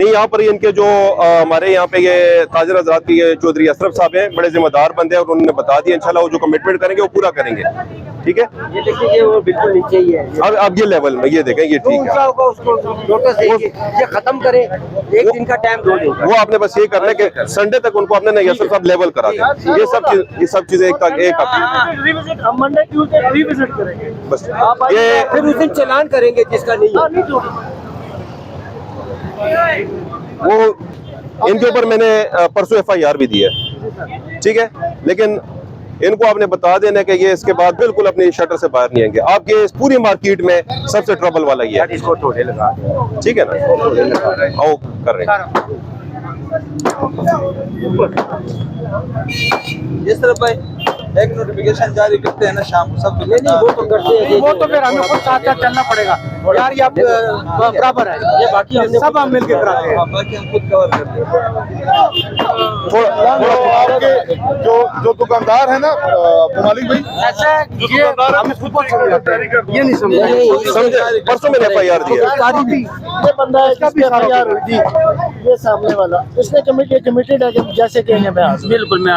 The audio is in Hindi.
नहीं यहाँ पर इनके जो हमारे यहाँ पे ये ताजिर हज़रात के ये चौधरी अशरफ साहब हैं, बड़े जिम्मेदार बंदे हैं और उन्होंने बता दिया इंशाल्लाह वो जो कमिटमेंट करेंगे वो पूरा करेंगे। ठीक है, ये देखिए वो बिल्कुल नीचे ही है। अब ये लेवल में ये देखें, ये ठीक है। होगा उसको नोटिस देंगे, ये खत्म करें, एक दिन का टाइम 2 दिन का। वो आपने बस ये करना है कि संडे तक उनको आपने नहीं साहब लेवल करा दें। ये सब चीजें एक हम मंडे ट्यूसडे रिविजिट करेंगे बस ये फिर उस दिन चालान करेंगे जिसका नहीं है। वो इनके ऊपर मैंने परसों FIR भी दी है। ठीक है, लेकिन इनको आपने बता देना कि ये इसके बाद बिल्कुल अपनी शटर से बाहर नहीं आएंगे। आपके इस पूरी मार्केट में सबसे ट्रबल वाला ये है। इसको थोड़े लगा, ठीक है ना, आओ कर रहे हैं जिस तरह भाई एक नोटिफिकेशन जारी करते हैं ना शाम को सब नहीं वो तो करते हैं, वो तो फिर हमें खुद साथ साथ चलना पड़ेगा यार, ये आप बराबर है, ये बाकी हम सब हम मिलकर कराते हैं। बाकी हम खुद कवर करते हैं। आपके जो दुकानदार है ना मालिक भाई, ऐसा ये हमें खुद को समझाते हैं, ये नहीं समझे। परसों मैंने FIR दी है। ये बंदा है इसका भी FIR हुई थी, ये सामने वाला, इसने कमिटेड है कि जैसे कहेंगे मैं बिल्कुल मैं